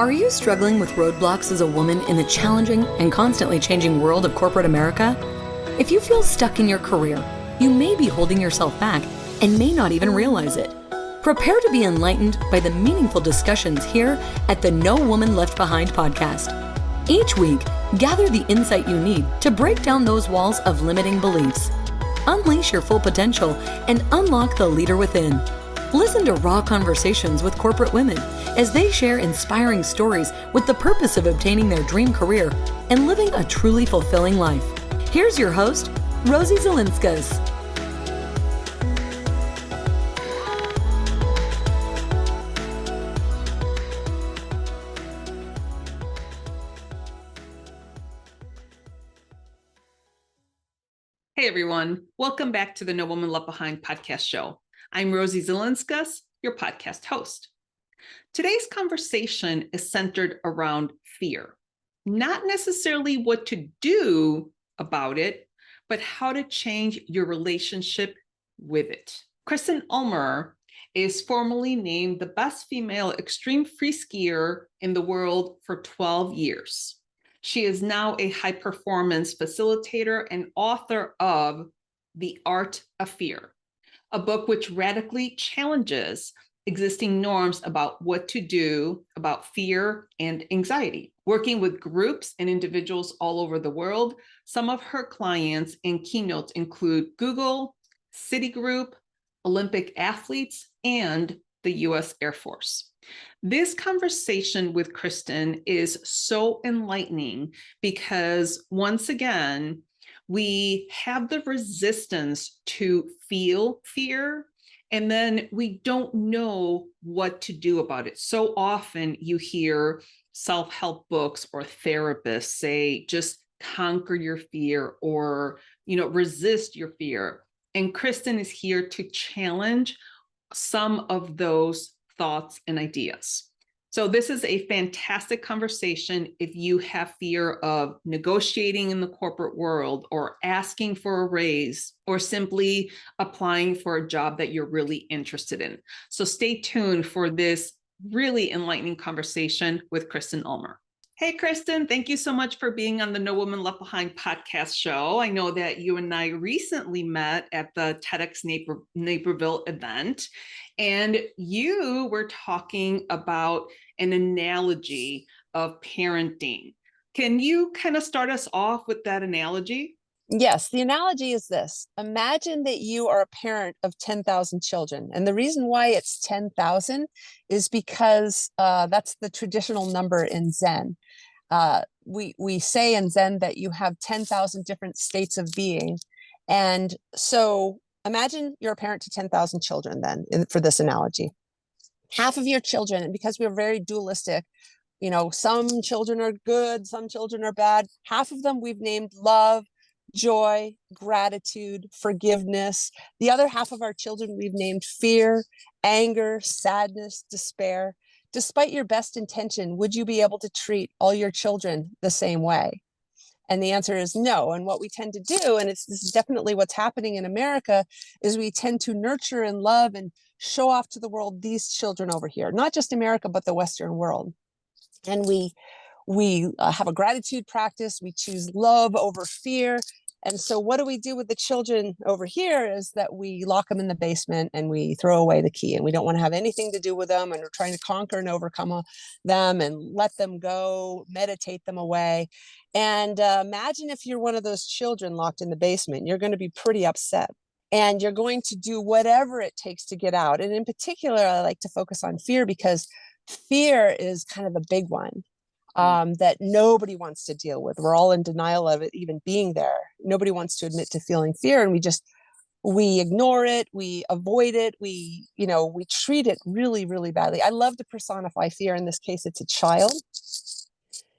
Are you struggling with roadblocks as a woman in the challenging and constantly changing world of corporate America? If you feel stuck in your career, you may be holding yourself back and may not even realize it. Prepare to be enlightened by the meaningful discussions here at the No Woman Left Behind podcast. Each week, gather the insight you need to break down those walls of limiting beliefs. Unleash your full potential and unlock the leader within. Listen to raw conversations with corporate women as they share inspiring stories with the purpose of obtaining their dream career and living a truly fulfilling life. Here's your host, Rosie Zilinskas. Hey everyone, welcome back to the No Woman Left Behind podcast show. I'm Rosie Zilinskas, your podcast host. Today's conversation is centered around fear, not necessarily what to do about it, but how to change your relationship with it. Kristen Ulmer is formally named the best female extreme free skier in the world for 12 years. She is now a high-performance facilitator and author of The Art of Fear, a book which radically challenges existing norms about what to do about fear and anxiety. Working with groups and individuals all over the world, some of her clients and keynotes include Google, Citigroup, Olympic athletes, and the U.S. Air Force. This conversation with Kristen is so enlightening because, once again, we have the resistance to feel fear, and then we don't know what to do about it. So often you hear self-help books or therapists say, just conquer your fear or, resist your fear. And Kristen is here to challenge some of those thoughts and ideas. So this is a fantastic conversation if you have fear of negotiating in the corporate world or asking for a raise or simply applying for a job that you're really interested in. So stay tuned for this really enlightening conversation with Kristen Ulmer. Hey, Kristen, thank you so much for being on the No Woman Left Behind podcast show. I know that you and I recently met at the TEDx Naperville event, and you were talking about an analogy of parenting. Can you kind of start us off with that analogy? Yes, the analogy is this. Imagine that you are a parent of 10,000 children. And the reason why it's 10,000 is because that's the traditional number in Zen. We say in Zen that you have 10,000 different states of being. And so imagine you're a parent to 10,000 children then, for this analogy. Half of your children, and because we're very dualistic, some children are good, some children are bad. Half of them we've named love, joy, gratitude, forgiveness. The other half of our children we've named fear, anger, sadness, despair. Despite your best intention, would you be able to treat all your children the same way? And the answer is no. And what we tend to do, and this is definitely what's happening in America, is we tend to nurture and love and show off to the world these children over here, not just America, but the Western world. And we have a gratitude practice. We choose love over fear. And so what do we do with the children over here is that we lock them in the basement and we throw away the key, and we don't want to have anything to do with them. And we're trying to conquer and overcome them and let them go, meditate them away. And imagine if you're one of those children locked in the basement, you're going to be pretty upset. And you're going to do whatever it takes to get out. And in particular, I like to focus on fear because fear is kind of the big one. That nobody wants to deal with. We're all in denial of it even being there. Nobody wants to admit to feeling fear, and we ignore it, we avoid it, we treat it really, really badly. I love to personify fear. In this case, it's a child.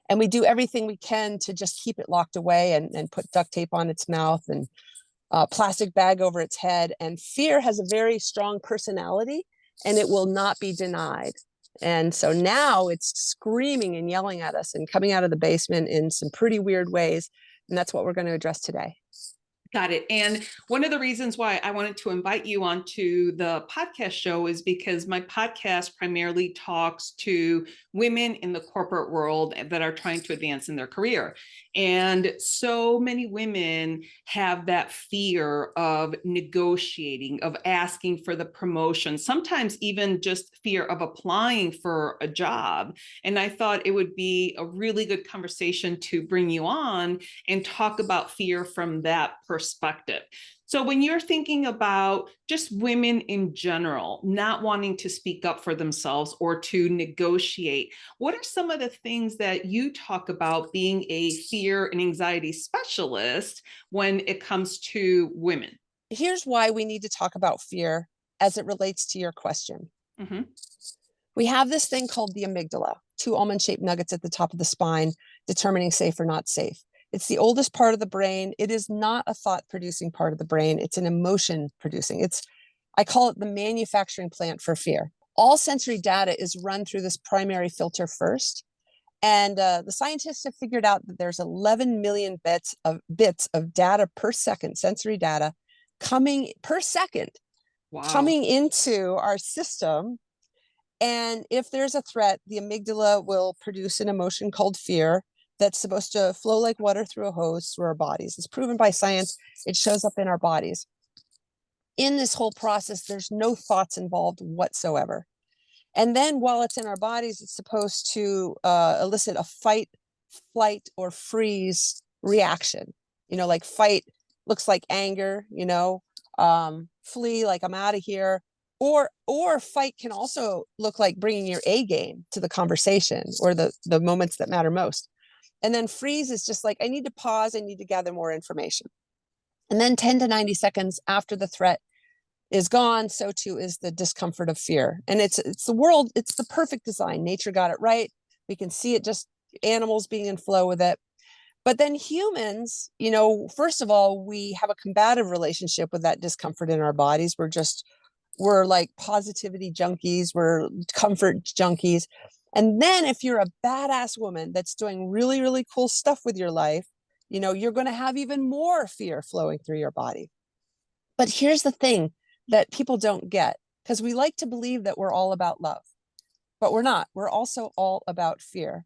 And we do everything we can to just keep it locked away and put duct tape on its mouth and a plastic bag over its head. And fear has a very strong personality, and it will not be denied. And so now it's screaming and yelling at us and coming out of the basement in some pretty weird ways. And that's what we're going to address today. Got it. And one of the reasons why I wanted to invite you onto the podcast show is because my podcast primarily talks to women in the corporate world that are trying to advance in their career. And so many women have that fear of negotiating, of asking for the promotion, sometimes even just fear of applying for a job. And I thought it would be a really good conversation to bring you on and talk about fear from that perspective. So when you're thinking about just women in general, not wanting to speak up for themselves or to negotiate, what are some of the things that you talk about being a fear and anxiety specialist when it comes to women? Here's why we need to talk about fear as it relates to your question. Mm-hmm. We have this thing called the amygdala, two almond-shaped nuggets at the top of the spine, determining safe or not safe. It's the oldest part of the brain. It is not a thought-producing part of the brain. It's an emotion-producing. I call it the manufacturing plant for fear. All sensory data is run through this primary filter first. And the scientists have figured out that there's 11 million bits of data per second, sensory data, coming per second, Wow. coming into our system. And if there's a threat, the amygdala will produce an emotion called fear that's supposed to flow like water through a hose through our bodies. It's proven by science. It shows up in our bodies. In this whole process, there's no thoughts involved whatsoever. And then while it's in our bodies, it's supposed to elicit a fight, flight, or freeze reaction. Like fight looks like anger, flee like I'm out of here. Or fight can also look like bringing your A game to the conversation or the moments that matter most. And then freeze is just like, I need to pause, I need to gather more information. And then 10 to 90 seconds after the threat is gone, so too is the discomfort of fear. And it's the perfect design. Nature got it right. We can see it, just animals being in flow with it. But then humans, first of all, we have a combative relationship with that discomfort in our bodies. We're like positivity junkies, we're comfort junkies. And then if you're a badass woman that's doing really, really cool stuff with your life, you're going to have even more fear flowing through your body. But here's the thing that people don't get, because we like to believe that we're all about love, but we're not. We're also all about fear.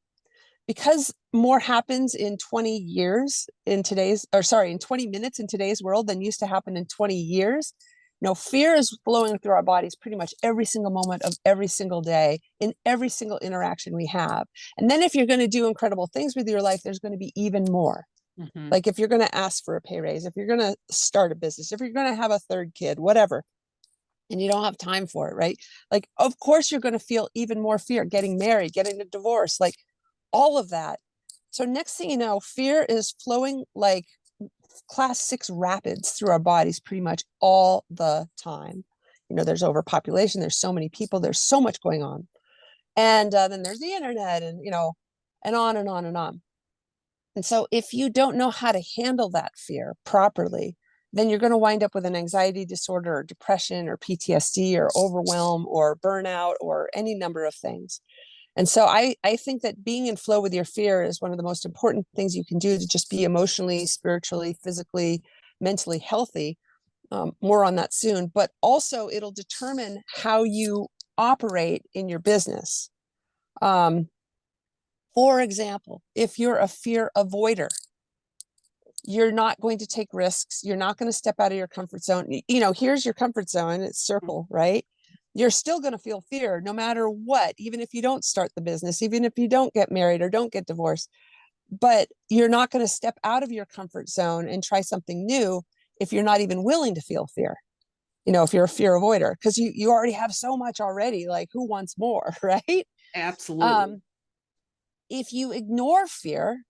Because more happens in 20 years in 20 minutes in today's world than used to happen in 20 years. Fear is flowing through our bodies pretty much every single moment of every single day in every single interaction we have. And then if you're going to do incredible things with your life, there's going to be even more. Mm-hmm. Like if you're going to ask for a pay raise, if you're going to start a business, if you're going to have a third kid, whatever, and you don't have time for it, right? Like, of course, you're going to feel even more fear, getting married, getting a divorce, like all of that. So next thing you know, fear is flowing like class 6 rapids through our bodies pretty much all the time. There's overpopulation, there's so many people, there's so much going on. And then there's the internet and, and on and on and on. And so if you don't know how to handle that fear properly, then you're going to wind up with an anxiety disorder or depression or PTSD or overwhelm or burnout or any number of things. And so I think that being in flow with your fear is one of the most important things you can do to just be emotionally, spiritually, physically, mentally healthy. More on that soon, but also it'll determine how you operate in your business. For example, if you're a fear avoider, you're not going to take risks. You're not going to step out of your comfort zone. Here's your comfort zone. It's circle, right? You're still going to feel fear no matter what, even if you don't start the business, even if you don't get married or don't get divorced. But you're not going to step out of your comfort zone and try something new if you're not even willing to feel fear. If you're a fear avoider, because you already have so much already, like who wants more, right? Absolutely. If you ignore fear,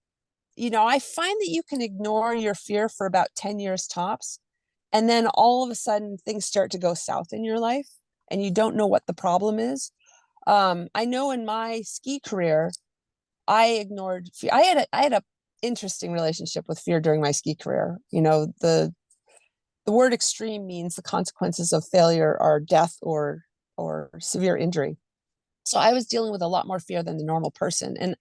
I find that you can ignore your fear for about 10 years tops. And then all of a sudden things start to go south in your life and you don't know what the problem is. I know in my ski career, I ignored fear. I had a interesting relationship with fear during my ski career. The word extreme means the consequences of failure are death or severe injury. So I was dealing with a lot more fear than the normal person. And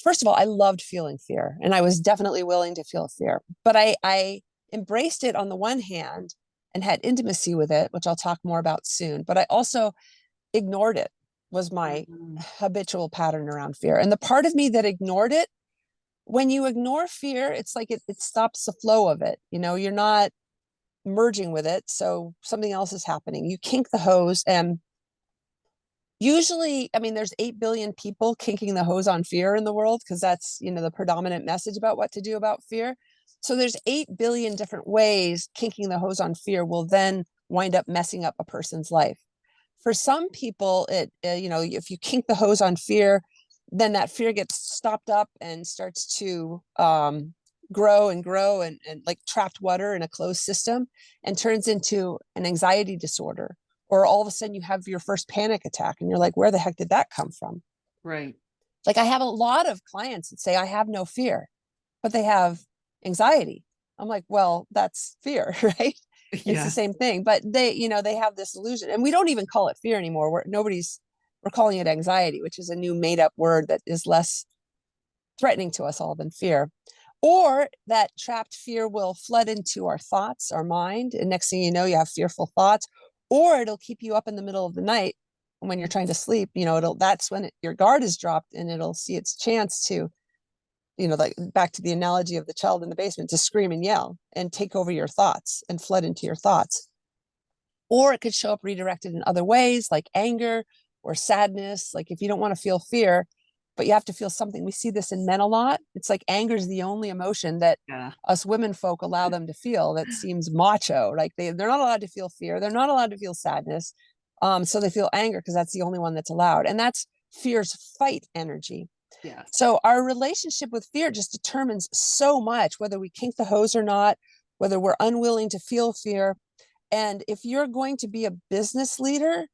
first of all, I loved feeling fear, and I was definitely willing to feel fear. But I embraced it on the one hand and had intimacy with it, which I'll talk more about soon, but I also ignored it, was my habitual pattern around fear. And the part of me that ignored it, when you ignore fear, it's like it stops the flow of it. You're not merging with it. So something else is happening. You kink the hose, and usually, I mean, there's 8 billion people kinking the hose on fear in the world, because that's, the predominant message about what to do about fear. So there's 8 billion different ways kinking the hose on fear will then wind up messing up a person's life. For some people, if you kink the hose on fear, then that fear gets stopped up and starts to grow and grow and like trapped water in a closed system, and turns into an anxiety disorder. Or all of a sudden you have your first panic attack and you're like, where the heck did that come from? Right. Like, I have a lot of clients that say I have no fear, but they have anxiety. I'm like, well, that's fear, right? Yeah. It's the same thing, but they have this illusion, and we don't even call it fear anymore. We're calling it anxiety, which is a new made up word that is less threatening to us all than fear. Or that trapped fear will flood into our thoughts, our mind, and next thing you know, you have fearful thoughts. Or it'll keep you up in the middle of the night when you're trying to sleep. That's when your guard is dropped, and it'll see its chance to, like back to the analogy of the child in the basement, to scream and yell and take over your thoughts and flood into your thoughts. Or it could show up redirected in other ways, like anger or sadness. Like, if you don't want to feel fear, but you have to feel something. We see this in men a lot. It's like anger is the only emotion that us women folk allow them to feel that seems macho. Like they're not allowed to feel fear. They're not allowed to feel sadness. So they feel anger because that's the only one that's allowed. And that's fear's fight energy. Yeah. So our relationship with fear just determines so much, whether we kink the hose or not, whether we're unwilling to feel fear. And if you're going to be a business leader,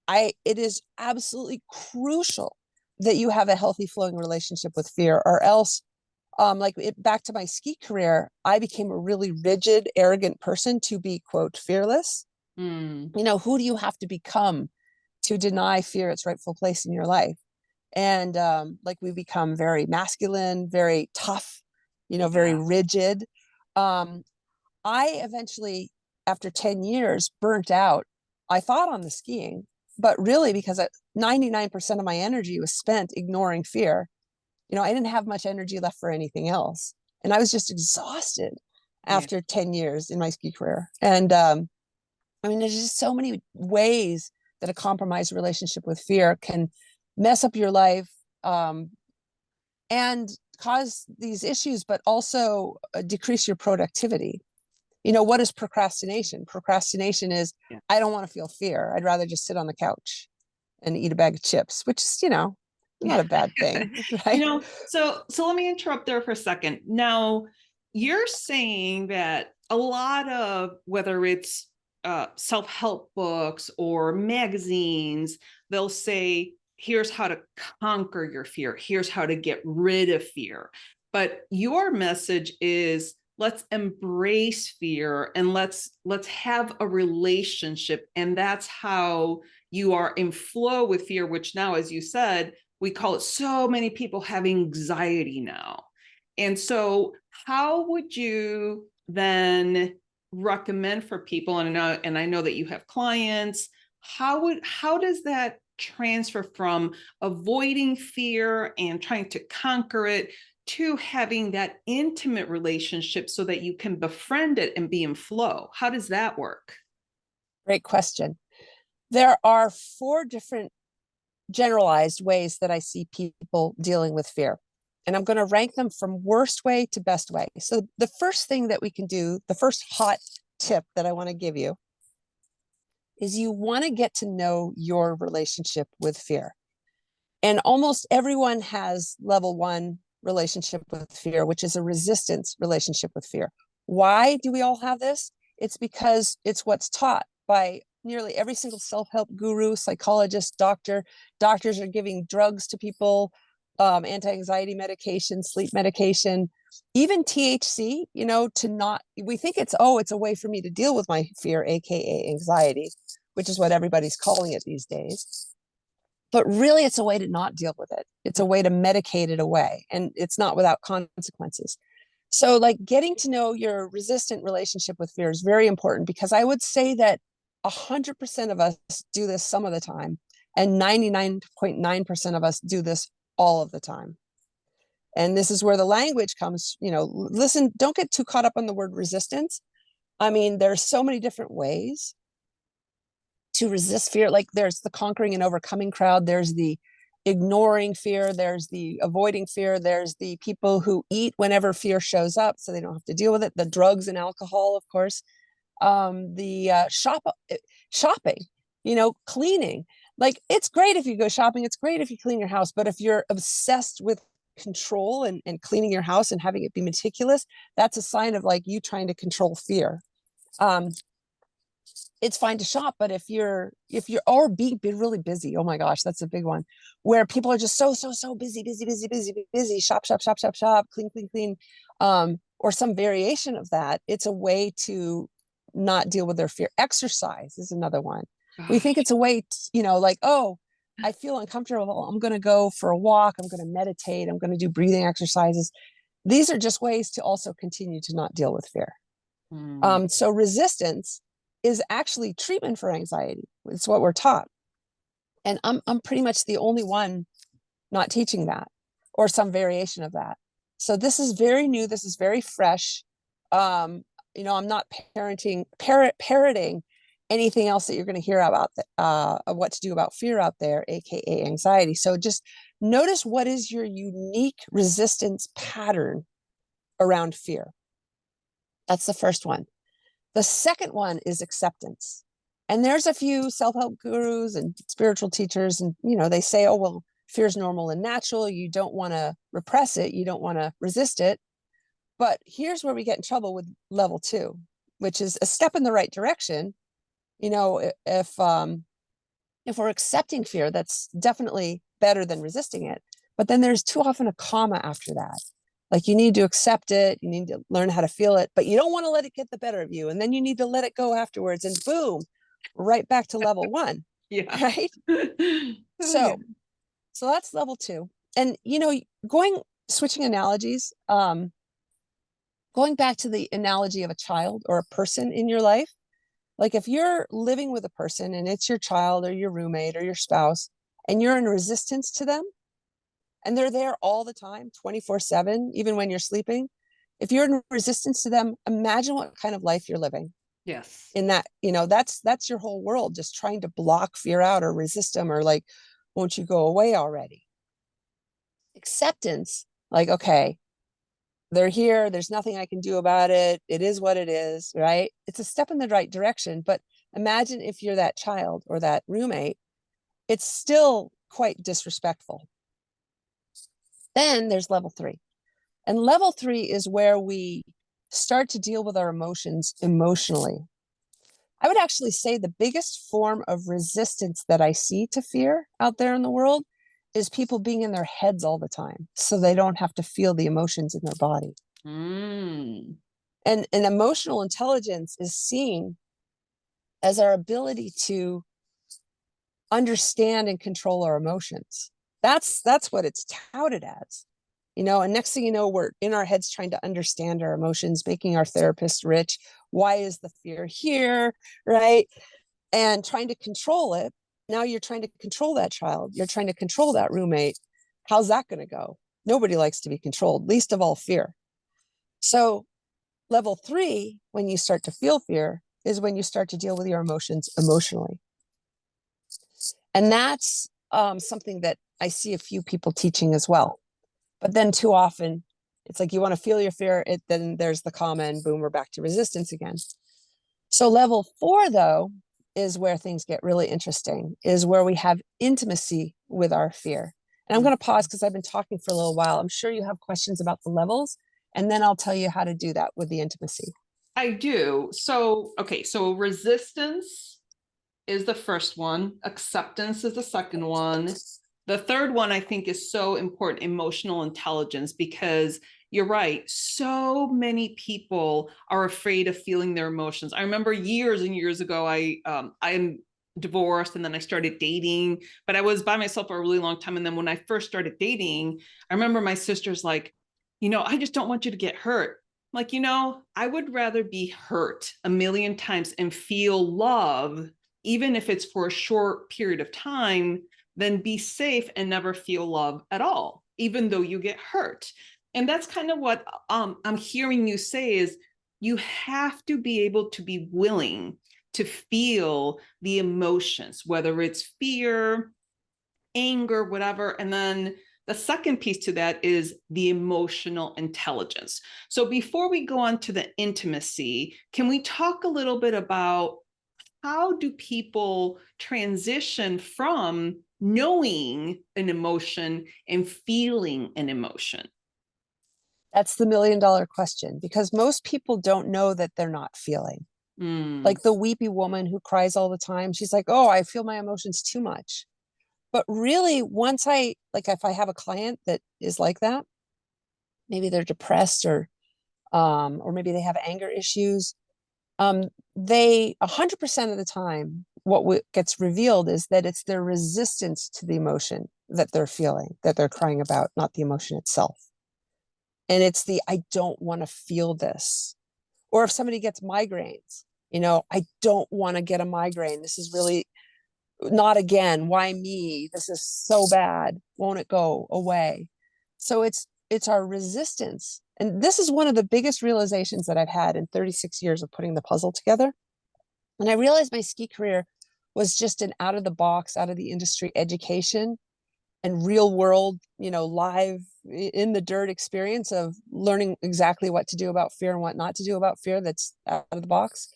it is absolutely crucial that you have a healthy flowing relationship with fear, or else back to my ski career, I became a really rigid, arrogant person to be, quote, fearless. Who do you have to become to deny fear its rightful place in your life? And we become very masculine, very tough, very rigid. I eventually, after 10 years, burnt out. I thought on the skiing, but really because 99% of my energy was spent ignoring fear. I didn't have much energy left for anything else. And I was just exhausted after 10 years in my ski career. And there's just so many ways that a compromised relationship with fear can mess up your life and cause these issues, but also decrease your productivity. What is procrastination? Procrastination is, I don't want to feel fear. I'd rather just sit on the couch and eat a bag of chips, which is, not a bad thing, right? So let me interrupt there for a second. Now, you're saying that a lot of, whether it's self-help books or magazines, they'll say, here's how to conquer your fear. Here's how to get rid of fear. But your message is, let's embrace fear and let's have a relationship. And that's how you are in flow with fear, which now, as you said, we call it, so many people have anxiety now. And so how would you then recommend for people, and I know that you have clients, how does that transfer from avoiding fear and trying to conquer it to having that intimate relationship so that you can befriend it and be in flow? How does that work? Great question. There are 4 different generalized ways that I see people dealing with fear. And I'm going to rank them from worst way to best way. So the first thing that we can do, the first hot tip that I want to give you, is you want to get to know your relationship with fear. And almost everyone has level 1 relationship with fear, which is a resistance relationship with fear. Why do we all have this? It's because it's what's taught by nearly every single self-help guru, psychologist, doctor. Doctors are giving drugs to people, anti-anxiety medication, sleep medication, even THC, we think it's a way for me to deal with my fear, AKA anxiety, which is what everybody's calling it these days. But really, it's a way to not deal with it. It's a way to medicate it away. And it's not without consequences. So like getting to know your resistant relationship with fear is very important, because I would say that 100% of us do this some of the time, and 99.9% of us do this all of the time. And this is where the language comes, listen, don't get too caught up on the word resistance. I mean, there's so many different ways to resist fear. Like there's the conquering and overcoming crowd, there's the ignoring fear, there's the avoiding fear, there's the people who eat whenever fear shows up so they don't have to deal with it, the drugs and alcohol, of course, the shopping, cleaning. Like it's great if you go shopping, it's great if you clean your house, but if you're obsessed with control and cleaning your house and having it be meticulous, that's a sign of like you trying to control fear. It's fine to shop, but if you're or be really busy, oh my gosh, that's a big one, where people are just so busy, shop, clean, or some variation of that. It's a way to not deal with their fear. Exercise is another one. We think it's a way like, oh, I feel uncomfortable, I'm going to go for a walk, I'm going to meditate, I'm going to do breathing exercises. These are just ways to also continue to not deal with fear. So resistance is actually treatment for anxiety. It's what we're taught. And I'm pretty much the only one not teaching that, or some variation of that. So this is very new. This is very fresh. I'm not parroting anything else that you're going to hear about of what to do about fear out there, AKA anxiety. So just notice, what is your unique resistance pattern around fear? That's the first one. The second one is acceptance. And there's a few self-help gurus and spiritual teachers, and they say, oh, well, fear is normal and natural. You don't want to repress it. You don't want to resist it. But here's where we get in trouble with level 2, which is a step in the right direction. If we're accepting fear, that's definitely better than resisting it. But then there's too often a comma after that. Like you need to accept it, you need to learn how to feel it, but you don't want to let it get the better of you. And then you need to let it go afterwards, and boom, right back to level 1. Yeah. Right. So that's level 2. And, switching analogies, going back to the analogy of a child or a person in your life. Like if you're living with a person and it's your child or your roommate or your spouse, and you're in resistance to them, and they're there all the time, 24/7, even when you're sleeping. If you're in resistance to them, imagine what kind of life you're living. Yes. In that, that's your whole world, just trying to block fear out or resist them, or like, won't you go away already? Acceptance, like, okay, they're here, there's nothing I can do about it. It is what it is, right? It's a step in the right direction. But imagine if you're that child or that roommate, it's still quite disrespectful. Then there's level 3. And level 3 is where we start to deal with our emotions emotionally. I would actually say the biggest form of resistance that I see to fear out there in the world is people being in their heads all the time, so they don't have to feel the emotions in their body. And emotional intelligence is seen as our ability to understand and control our emotions. That's what it's touted as, and next thing you know, we're in our heads trying to understand our emotions, making our therapist rich. Why is the fear here, right? And trying to control it. Now you're trying to control that child. You're trying to control that roommate. How's that going to go? Nobody likes to be controlled, least of all fear. So level 3, when you start to feel fear, is when you start to deal with your emotions emotionally. And that's something that I see a few people teaching as well. But then too often, it's like you want to feel your fear, then there's the comma, and boom, we're back to resistance again. So level 4, though, is where things get really interesting, is where we have intimacy with our fear. And I'm going to pause because I've been talking for a little while. I'm sure you have questions about the levels, and then I'll tell you how to do that with the intimacy. I do. So, okay, so resistance is the first one. Acceptance is the second one. The third one I think is so important, emotional intelligence, because you're right. So many people are afraid of feeling their emotions. I remember years and years ago, I'm divorced and then I started dating, but I was by myself for a really long time. And then when I first started dating, I remember my sister's like, I just don't want you to get hurt. Like, I would rather be hurt a million times and feel love, even if it's for a short period of time, than be safe and never feel love at all, even though you get hurt. And that's kind of what I'm hearing you say is you have to be able to be willing to feel the emotions, whether it's fear, anger, whatever. And then the second piece to that is the emotional intelligence. So before we go on to the intimacy, can we talk a little bit about how do people transition from knowing an emotion and feeling an emotion? That's the $1 million question, because most people don't know that they're not feeling. Mm. Like the weepy woman who cries all the time. She's like, oh, I feel my emotions too much. But really, once if I have a client that is like that, maybe they're depressed or maybe they have anger issues, they 100% of the time, what gets revealed is that it's their resistance to the emotion that they're feeling, that they're crying about, not the emotion itself. And it's I don't want to feel this. Or if somebody gets migraines, I don't want to get a migraine. This is really not again. Why me? This is so bad. Won't it go away? So it's our resistance. And this is one of the biggest realizations that I've had in 36 years of putting the puzzle together. And I realized my ski career was just an out of the box, out of the industry education and real world, live in the dirt experience of learning exactly what to do about fear and what not to do about fear. That's out of the box.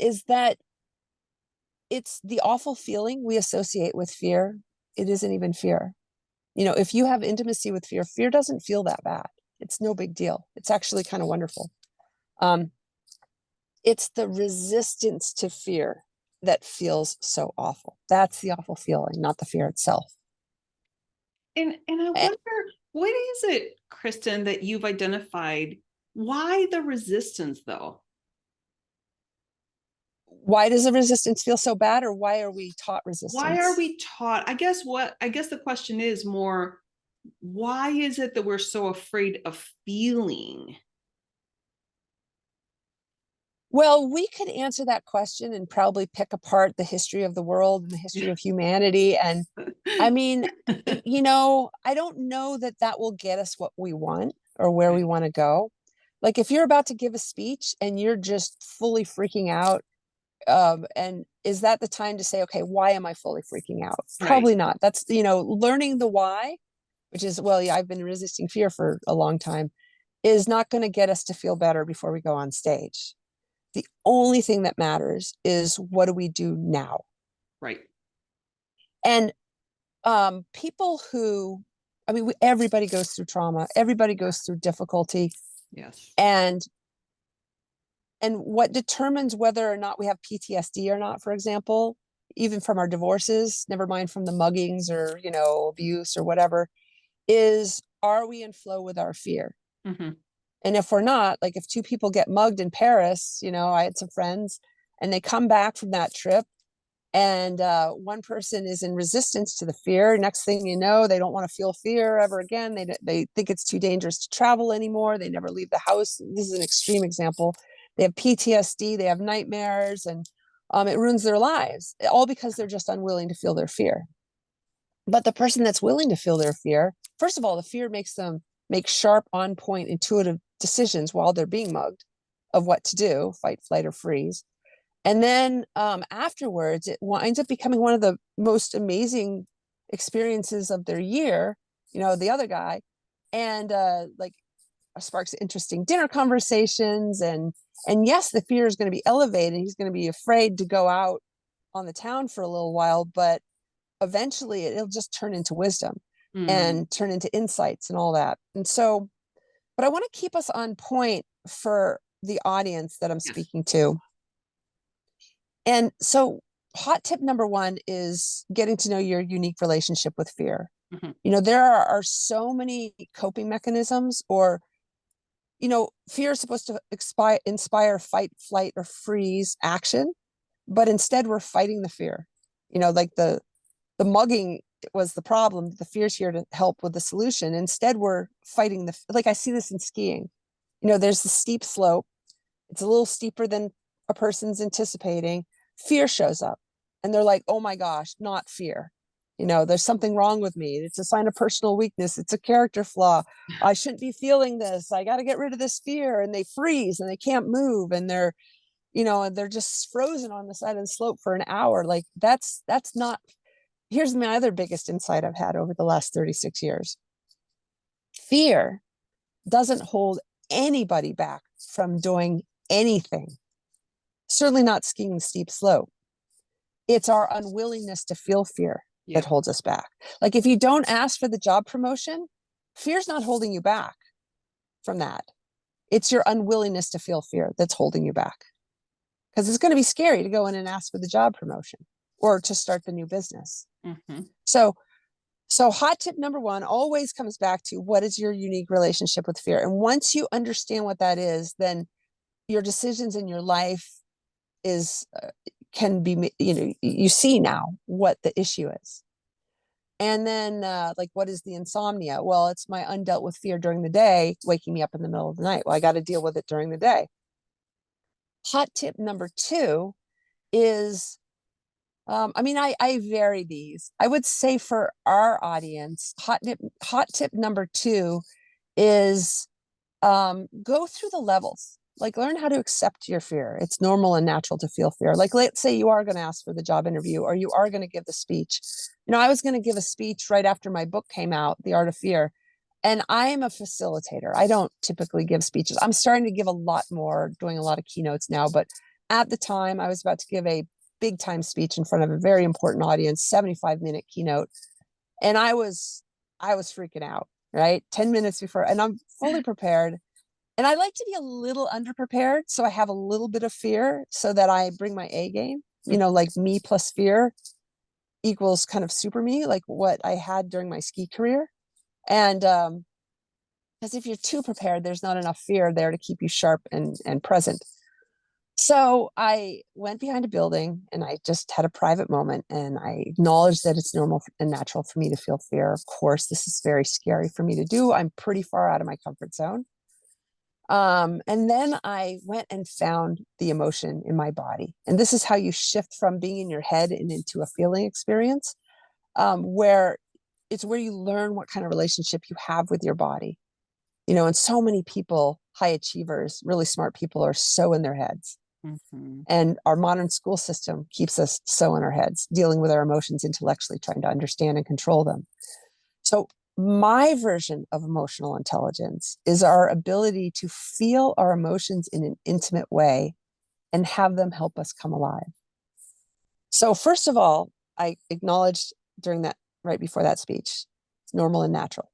Is that it's the awful feeling we associate with fear. It isn't even fear. If you have intimacy with fear, fear doesn't feel that bad. It's no big deal. It's actually kind of wonderful. It's the resistance to fear that feels so awful. That's the awful feeling, not the fear itself. And I wonder, what is it, Kristen, that you've identified? Why the resistance, though? Why does the resistance feel so bad, or why are we taught resistance? Why are we taught? I guess the question is more, why is it that we're so afraid of feeling? Well, we could answer that question and probably pick apart the history of the world and the history of humanity. And I mean, I don't know that will get us what we want or where we want to go. Like if you're about to give a speech and you're just fully freaking out, and is that the time to say, okay, why am I fully freaking out? Right. Probably not. That's, learning the why, which is, well, yeah, I've been resisting fear for a long time, is not going to get us to feel better before we go on stage. The only thing that matters is, what do we do now? Right. And people who, everybody goes through trauma, everybody goes through difficulty. Yes. And what determines whether or not we have PTSD or not, for example, even from our divorces, never mind from the muggings or, abuse or whatever, is, are we in flow with our fear? Mm-hmm. And if we're not, like if two people get mugged in Paris, I had some friends and they come back from that trip and one person is in resistance to the fear. Next thing you know, they don't want to feel fear ever again. They think it's too dangerous to travel anymore. They never leave the house. This is an extreme example. They have PTSD, they have nightmares, and it ruins their lives, all because they're just unwilling to feel their fear. But the person that's willing to feel their fear, first of all, the fear makes them make sharp, on point, intuitive decisions while they're being mugged of what to do, fight, flight, or freeze. And then afterwards, it winds up becoming one of the most amazing experiences of their year, the other guy, and sparks interesting dinner conversations. And yes, the fear is going to be elevated. He's going to be afraid to go out on the town for a little while, but eventually it'll just turn into wisdom and turn into insights and all that. And so, but I want to keep us on point for the audience that I'm speaking to. And so hot tip number one is getting to know your unique relationship with fear. Mm-hmm. There are so many coping mechanisms, or, fear is supposed to inspire fight, flight, or freeze action, but instead we're fighting the fear. Like the mugging was the problem. The fear's here to help with the solution. Instead, we're fighting like I see this in skiing. there's the steep slope. It's a little steeper than a person's anticipating. Fear shows up and they're like, oh my gosh, not fear. There's something wrong with me. It's a sign of personal weakness. It's a character flaw. I shouldn't be feeling this. I got to get rid of this fear. And they freeze and they can't move. And they're just frozen on the side of the slope for an hour. Like that's not, here's my other biggest insight I've had over the last 36 years. Fear doesn't hold anybody back from doing anything. Certainly not skiing the steep slope. It's our unwillingness to feel fear that holds us back. Like if you don't ask for the job promotion, fear's not holding you back from that. It's your unwillingness to feel fear that's holding you back. Because it's going to be scary to go in and ask for the job promotion or to start the new business. Mm-hmm. So hot tip number one always comes back to what is your unique relationship with fear? And once you understand what that is, then your decisions in your life can be, you see now what the issue is. And then like, what is the insomnia? Well, it's my undealt with fear during the day, waking me up in the middle of the night. Well, I got to deal with it during the day. Hot tip number two is, I vary these. I would say for our audience, hot tip number two is go through the levels. Like learn how to accept your fear. It's normal and natural to feel fear. Like let's say you are going to ask for the job interview or you are going to give the speech. I was going to give a speech right after my book came out, The Art of Fear. And I am a facilitator. I don't typically give speeches. I'm starting to give a lot more, doing a lot of keynotes now. But at the time, I was about to give a big time speech in front of a very important audience, 75-minute keynote. And I was freaking out, right? 10 minutes before, and I'm fully prepared. And I like to be a little underprepared. So I have a little bit of fear so that I bring my A game, like me plus fear equals kind of super me, like what I had during my ski career. And because if you're too prepared, there's not enough fear there to keep you sharp and present. So I went behind a building and I just had a private moment and I acknowledged that it's normal and natural for me to feel fear. Of course, this is very scary for me to do. I'm pretty far out of my comfort zone. And then I went and found the emotion in my body. And this is how you shift from being in your head and into a feeling experience, where you learn what kind of relationship you have with your body. And so many people, high achievers, really smart people are so in their heads. Mm-hmm. And our modern school system keeps us so in our heads, dealing with our emotions intellectually, trying to understand and control them. So my version of emotional intelligence is our ability to feel our emotions in an intimate way and have them help us come alive. So first of all, I acknowledged right before that speech, it's normal and natural.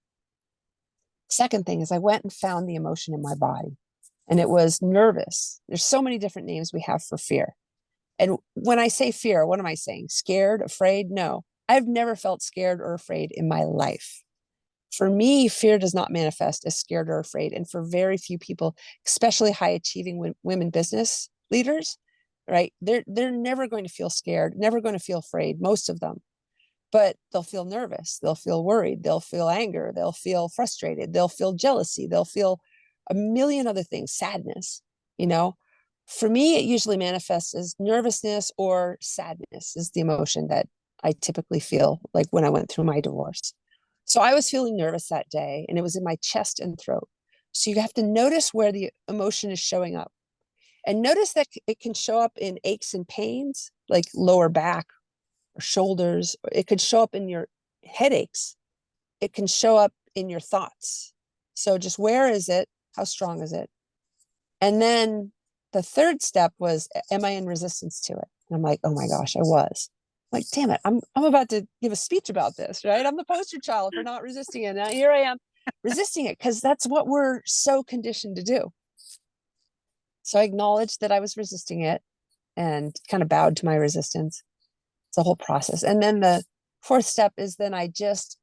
Second thing is I went and found the emotion in my body, and it was nervous. There's so many different names we have for fear. And when I say fear, what am I saying? Scared, afraid? No, I've never felt scared or afraid in my life. For me, fear does not manifest as scared or afraid. And for very few people, especially high achieving women business leaders, right? They're never going to feel scared, never going to feel afraid, most of them. But they'll feel nervous, they'll feel worried, they'll feel anger, they'll feel frustrated, they'll feel jealousy, they'll feel a million other things, sadness. For me, it usually manifests as nervousness or sadness is the emotion that I typically feel like when I went through my divorce. So I was feeling nervous that day and it was in my chest and throat. So you have to notice where the emotion is showing up and notice that it can show up in aches and pains, like lower back or shoulders. It could show up in your headaches. It can show up in your thoughts. So just where is it? How strong is it? And then the third step was, am I in resistance to it? And I'm like, oh my gosh, I was. Like, damn it, I'm about to give a speech about this, right? I'm the poster child for not resisting it. Now here I am resisting it because that's what we're so conditioned to do. So I acknowledged that I was resisting it and kind of bowed to my resistance. It's a whole process. And then the fourth step is then I just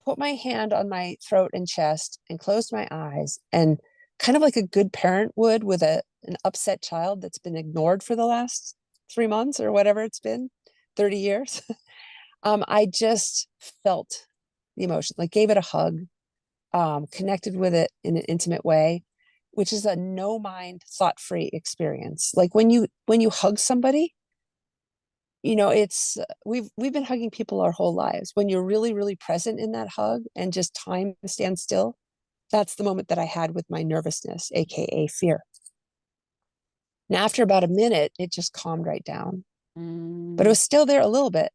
put my hand on my throat and chest and closed my eyes and kind of like a good parent would with an upset child that's been ignored for the last 3 months or whatever it's been. 30 years. I just felt the emotion, like gave it a hug, connected with it in an intimate way, which is a no mind, thought free experience. Like when you hug somebody, it's we've been hugging people our whole lives. When you're really, really present in that hug and just time stands still, that's the moment that I had with my nervousness, aka fear. And after about a minute, it just calmed right down. But it was still there a little bit.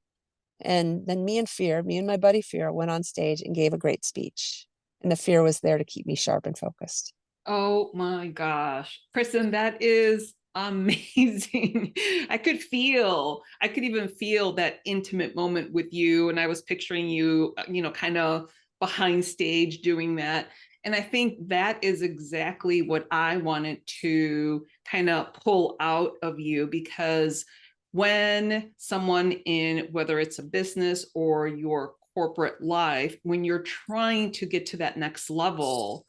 And then me and my buddy Fear went on stage and gave a great speech. And the fear was there to keep me sharp and focused. Oh my gosh, Kristen, that is amazing. I could even feel that intimate moment with you. And I was picturing you, kind of behind stage doing that. And I think that is exactly what I wanted to kind of pull out of you, because when someone in, whether it's a business or your corporate life, when you're trying to get to that next level,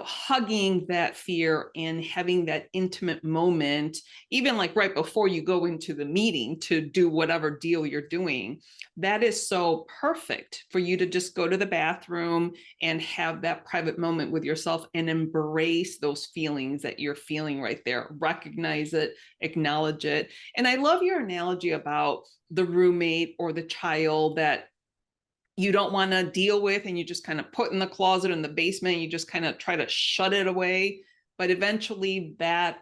hugging that fear and having that intimate moment, even like right before you go into the meeting to do whatever deal you're doing, that is so perfect for you to just go to the bathroom and have that private moment with yourself and embrace those feelings that you're feeling right there, recognize it, acknowledge it. And I love your analogy about the roommate or the child that you don't want to deal with and you just kind of put in the closet in the basement, you just kind of try to shut it away. But eventually that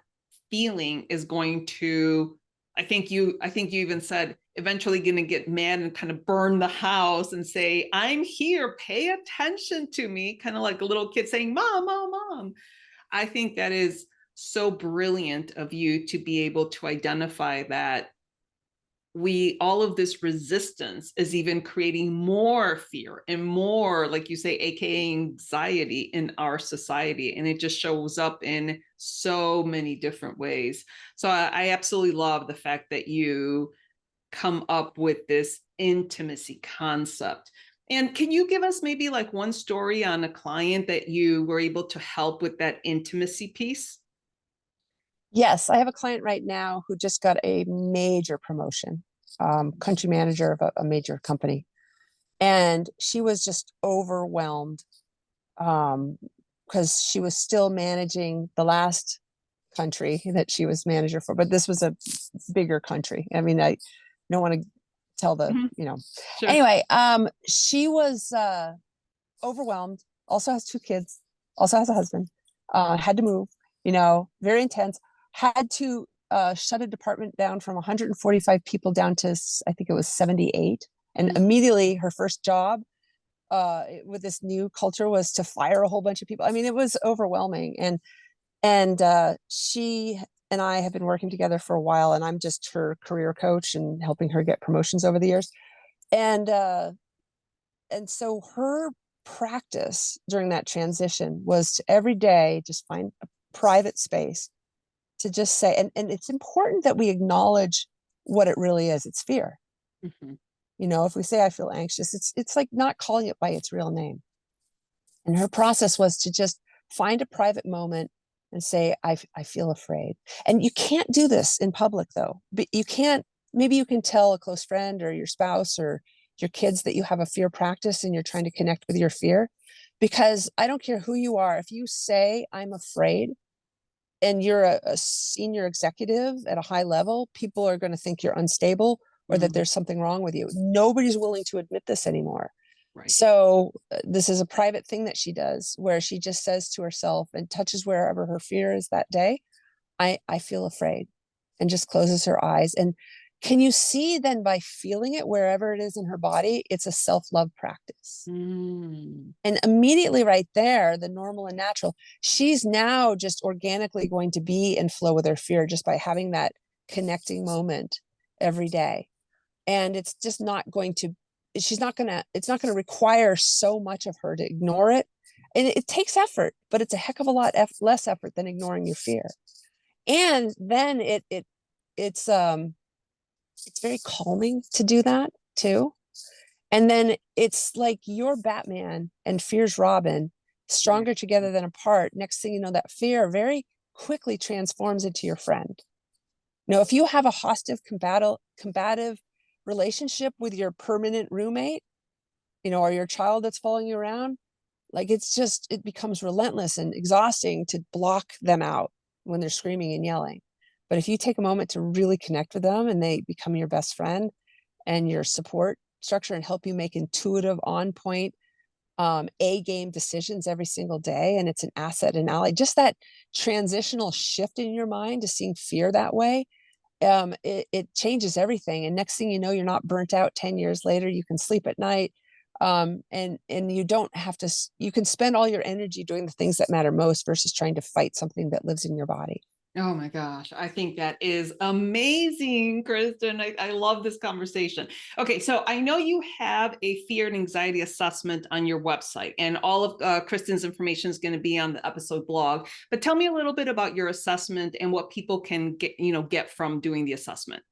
feeling is going to, I think you even said, eventually going to get mad and kind of burn the house and say, I'm here, pay attention to me, kind of like a little kid saying, Mom, Mom, Mom. I think that is so brilliant of you to be able to identify that all of this resistance is even creating more fear and more, like you say, aka anxiety in our society. And it just shows up in so many different ways. So I absolutely love the fact that you come up with this intimacy concept. And can you give us maybe like one story on a client that you were able to help with that intimacy piece? Yes, I have a client right now who just got a major promotion, country manager of a major company. And she was just overwhelmed because she was still managing the last country that she was manager for, but this was a bigger country. I mean, I don't want to tell Sure. Anyway, she was overwhelmed, also has 2 kids, also has a husband, had to move, very intense, had to shut a department down from 145 people down to, I think it was 78. And immediately her first job with this new culture was to fire a whole bunch of people. I mean, it was overwhelming. And she and I have been working together for a while, and I'm just her career coach and helping her get promotions over the years. And so her practice during that transition was to every day just find a private space to just say, and it's important that we acknowledge what it really is. It's fear. Mm-hmm. If we say I feel anxious, it's like not calling it by its real name. And her process was to just find a private moment and say, I feel afraid. And you can't do this in public though. But you can't, maybe you can tell a close friend or your spouse or your kids that you have a fear practice and you're trying to connect with your fear. Because I don't care who you are, if you say I'm afraid and you're a senior executive at a high level, people are going to think you're unstable or that there's something wrong with you. Nobody's willing to admit this anymore. Right. So this is a private thing that she does where she just says to herself and touches wherever her fear is that day, I feel afraid, and just closes her eyes. And can you see then by feeling it wherever it is in her body, it's a self-love practice. And immediately right there, the normal and natural, she's now just organically going to be in flow with her fear just by having that connecting moment every day. And it's just not going to, it's not going to require so much of her to ignore it. And it takes effort, but it's a heck of a lot less effort than ignoring your fear. And then it's very calming to do that too. And then it's like you're Batman and fear's Robin, stronger together than apart. Next thing you know, that fear very quickly transforms into your friend. If you have a hostile, combative relationship with your permanent roommate, or your child that's following you around, Like it becomes relentless and exhausting to block them out when they're screaming and yelling. But if you take a moment to really connect with them and they become your best friend and your support structure and help you make intuitive, on point, A game decisions every single day, and it's an asset and ally, just that transitional shift in your mind to seeing fear that way, it changes everything. And next thing you know, you're not burnt out 10 years later. You can sleep at night. And you don't have to, you can spend all your energy doing the things that matter most versus trying to fight something that lives in your body. Oh my gosh, I think that is amazing, Kristen. I love this conversation. Okay, so I know you have a fear and anxiety assessment on your website, and all of Kristen's information is going to be on the episode blog. But tell me a little bit about your assessment and what people can get from doing the assessment.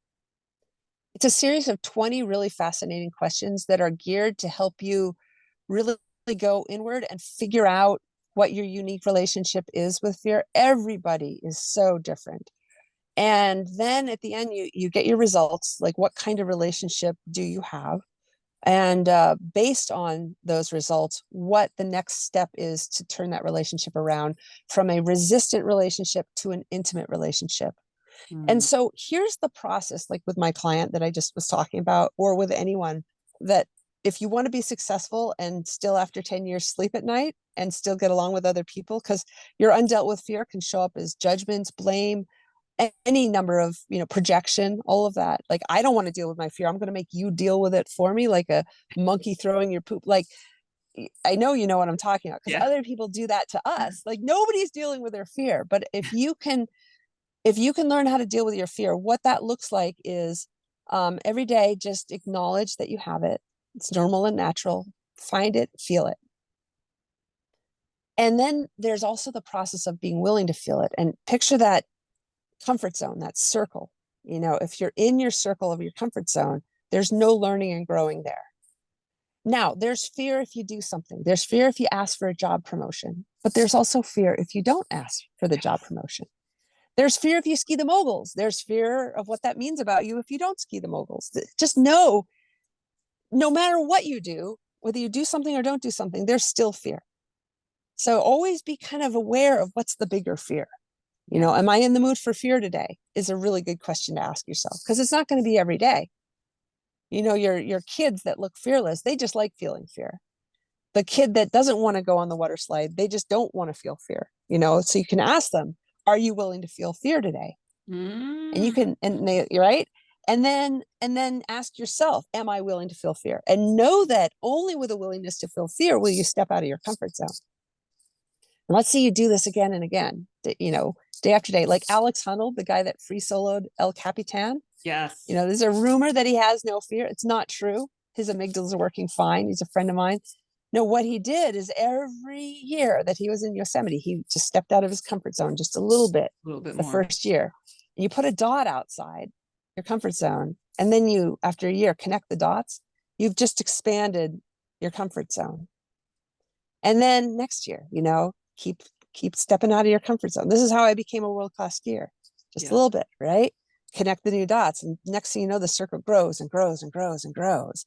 It's a series of 20 really fascinating questions that are geared to help you really go inward and figure out what your unique relationship is with fear. Everybody is so different. And then at the end, you get your results, like what kind of relationship do you have? And based on those results, what the next step is to turn that relationship around from a resistant relationship to an intimate relationship. And so here's the process, like with my client that I just was talking about, or with anyone, that if you want to be successful and still after 10 years sleep at night and still get along with other people, because your undealt with fear can show up as judgments, blame, any number of, projection, all of that. Like, I don't want to deal with my fear. I'm going to make you deal with it for me, like a monkey throwing your poop. Like, I know you know what I'm talking about, because other people do that to us. Like, nobody's dealing with their fear. But if you can learn how to deal with your fear, what that looks like is every day, just acknowledge that you have it. It's normal and natural. Find it, feel it. And then there's also the process of being willing to feel it, and picture that comfort zone, that circle. If you're in your circle of your comfort zone, there's no learning and growing there. Now, there's fear if you do something. There's fear if you ask for a job promotion, but there's also fear if you don't ask for the job promotion. There's fear if you ski the moguls. There's fear of what that means about you if you don't ski the moguls. Just know, no matter what you do, whether you do something or don't do something, there's still fear. So always be kind of aware of what's the bigger fear. Am I in the mood for fear today? Is a really good question to ask yourself, because it's not going to be every day. Your kids that look fearless, they just like feeling fear. The kid that doesn't want to go on the water slide, they just don't want to feel fear. So you can ask them, are you willing to feel fear today? And you can, you're right. And then ask yourself, am I willing to feel fear? And know that only with a willingness to feel fear will you step out of your comfort zone. And let's see you do this again and again, day after day. Like Alex Honnold, the guy that free soloed El Capitan. Yes. There's a rumor that he has no fear. It's not true. His amygdalas are working fine. He's a friend of mine. No, what he did is every year that he was in Yosemite, he just stepped out of his comfort zone just a little bit the more. First year. And you put a dot outside your comfort zone. And then you, after a year, connect the dots. You've just expanded your comfort zone. And then next year, keep stepping out of your comfort zone. This is how I became a world-class skier. Just a little bit, right? Connect the new dots. And next thing you know, the circle grows and grows and grows and grows.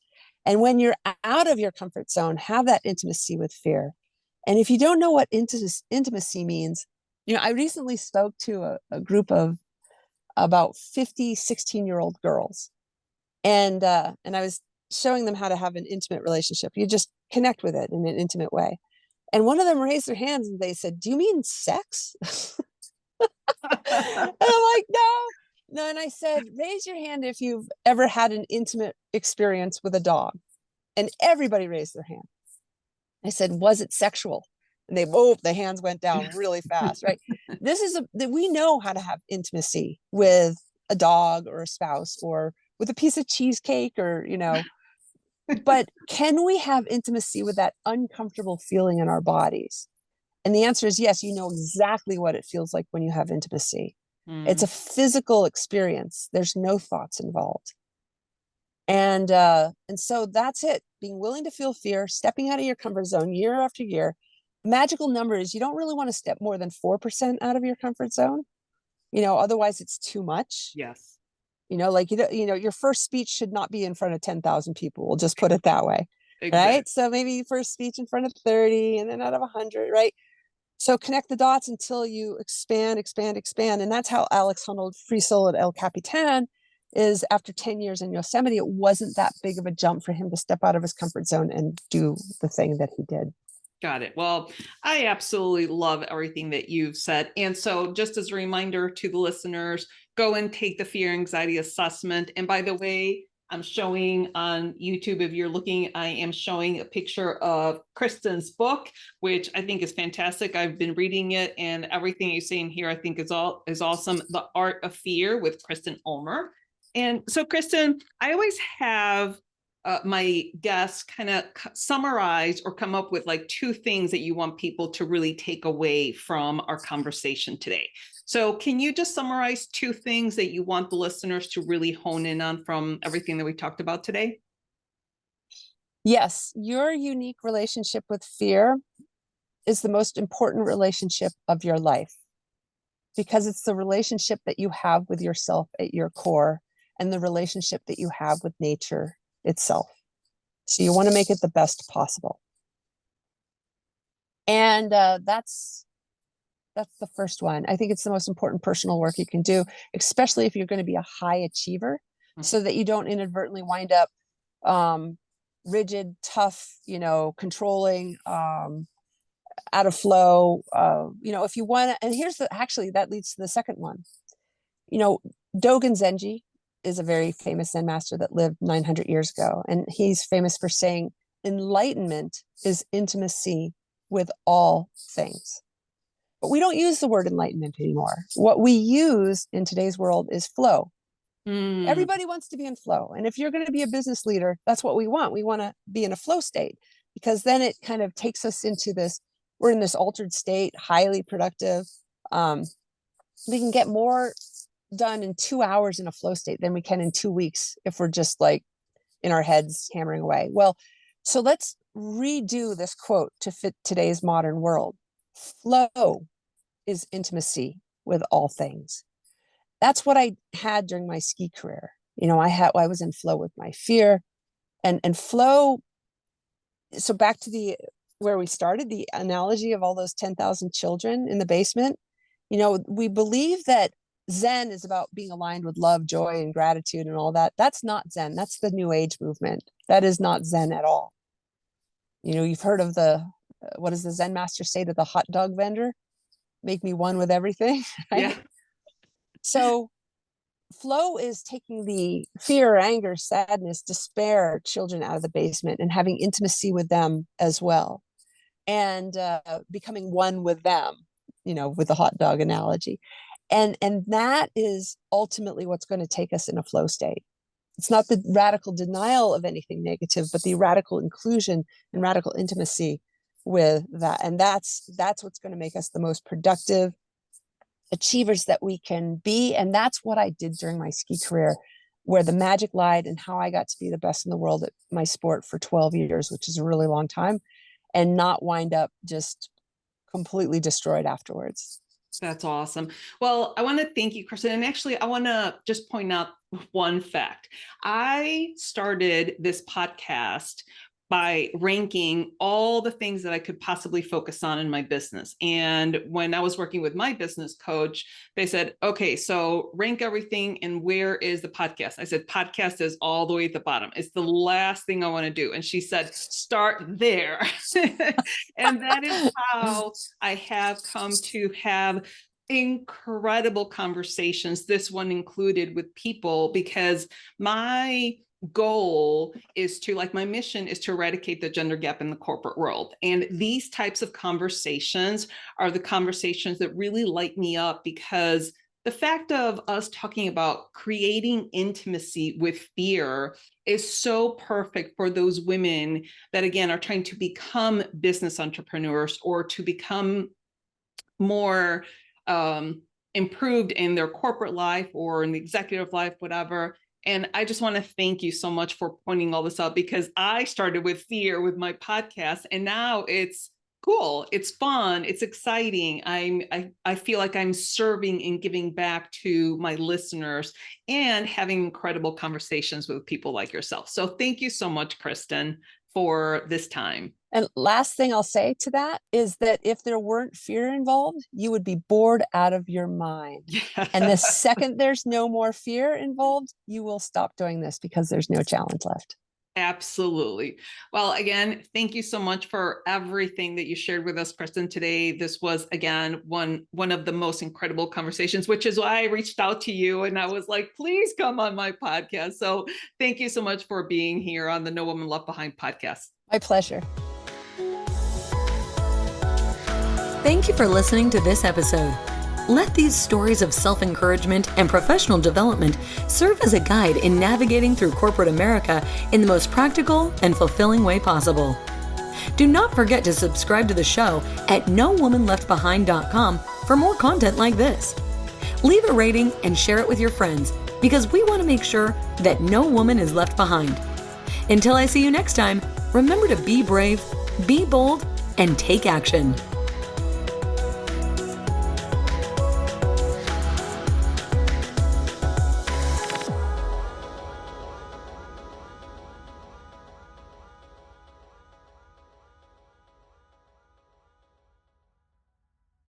And when you're out of your comfort zone, have that intimacy with fear. And if you don't know what intimacy means, I recently spoke to a group of about 50, 16-year-old girls. And I was showing them how to have an intimate relationship. You just connect with it in an intimate way. And one of them raised their hands and they said, do you mean sex? And I'm like, no. And I said, raise your hand if you've ever had an intimate experience with a dog. And everybody raised their hand. I said, was it sexual? And the hands went down really fast, right? We know how to have intimacy with a dog or a spouse or with a piece of cheesecake or, but can we have intimacy with that uncomfortable feeling in our bodies? And the answer is yes. You know exactly what it feels like when you have intimacy. It's a physical experience. There's no thoughts involved. And so that's it. Being willing to feel fear, stepping out of your comfort zone year after year. Magical number is you don't really want to step more than 4% out of your comfort zone. Otherwise it's too much. Yes. Your first speech should not be in front of 10,000 people. We'll just put it that way. Exactly. right? So maybe first speech in front of 30 and then out of 100, right? So connect the dots until you expand, expand, expand. And that's how Alex Honnold, Free Solo at El Capitan, is after 10 years in Yosemite, it wasn't that big of a jump for him to step out of his comfort zone and do the thing that he did. Got it. Well, I absolutely love everything that you've said. And so just as a reminder to the listeners, go and take the fear anxiety assessment. And by the way, I'm showing on YouTube, if you're looking, I am showing a picture of Kristen's book, which I think is fantastic. I've been reading it, and everything you're saying here, I think is awesome. The Art of Fear with Kristen Ulmer. And so, Kristen, I always have my guests kind of summarize or come up with like 2 things that you want people to really take away from our conversation today. So can you just summarize 2 things that you want the listeners to really hone in on from everything that we talked about today? Yes, your unique relationship with fear is the most important relationship of your life, because it's the relationship that you have with yourself at your core and the relationship that you have with nature itself. So you want to make it the best possible. And that's the first one. I think it's the most important personal work you can do, especially if you're going to be a high achiever, so that you don't inadvertently wind up rigid, tough, controlling, out of flow. If you want to, and actually that leads to the second one. Dogen Zenji is a very famous Zen master that lived 900 years ago. And he's famous for saying, enlightenment is intimacy with all things. But we don't use the word enlightenment anymore. What we use in today's world is flow. Everybody wants to be in flow. And if you're going to be a business leader, that's what we want. We want to be in a flow state, because then it kind of takes us into this, we're in this altered state, highly productive. We can get more done in 2 hours in a flow state than we can in 2 weeks if we're just like in our heads hammering away. Well, so let's redo this quote to fit today's modern world. Flow is intimacy with all things. That's what I had during my ski career. I was in flow with my fear and flow. So back to where we started, the analogy of all those 10,000 children in the basement. We believe that Zen is about being aligned with love, joy, and gratitude and all that. That's not Zen. That's the New Age movement. That is not Zen at all. You've heard of what does the Zen master say to the hot dog vendor? Make me one with everything, right? Yeah. So flow is taking the fear, anger, sadness, despair children out of the basement and having intimacy with them as well, and becoming one with them, with the hot dog analogy. And that is ultimately what's going to take us in a flow state. It's not the radical denial of anything negative, but the radical inclusion and radical intimacy with that. And that's what's going to make us the most productive achievers that we can be. And that's what I did during my ski career, where the magic lied and how I got to be the best in the world at my sport for 12 years, which is a really long time, and not wind up just completely destroyed afterwards. That's awesome. Well, I want to thank you, Kristen. And actually, I want to just point out one fact. I started this podcast by ranking all the things that I could possibly focus on in my business. And when I was working with my business coach, they said, okay, so rank everything. And where is the podcast? I said, podcast is all the way at the bottom. It's the last thing I want to do. And she said, start there. And that is how I have come to have incredible conversations, this one included, with people, because my goal is to, like, my mission is to eradicate the gender gap in the corporate world. And these types of conversations are the conversations that really light me up, because the fact of us talking about creating intimacy with fear is so perfect for those women that, again, are trying to become business entrepreneurs or to become more improved in their corporate life or in the executive life, whatever. And I just want to thank you so much for pointing all this out, because I started with fear with my podcast, and now it's cool. It's fun. It's exciting. I feel like I'm serving and giving back to my listeners and having incredible conversations with people like yourself. So thank you so much, Kristen. for this time. And last thing I'll say to that is that if there weren't fear involved, you would be bored out of your mind. Yeah. And the second there's no more fear involved, you will stop doing this because there's no challenge left. Absolutely. Well, again, thank you so much for everything that you shared with us, Kristen, today. This was, again, one of the most incredible conversations, which is why I reached out to you and I was like, please come on my podcast. So thank you so much for being here on the No Woman Left Behind podcast. My pleasure. Thank you for listening to this episode. Let these stories of self-encouragement and professional development serve as a guide in navigating through corporate America in the most practical and fulfilling way possible. Do not forget to subscribe to the show at nowomanleftbehind.com for more content like this. Leave a rating and share it with your friends because we want to make sure that no woman is left behind. Until I see you next time, remember to be brave, be bold, and take action.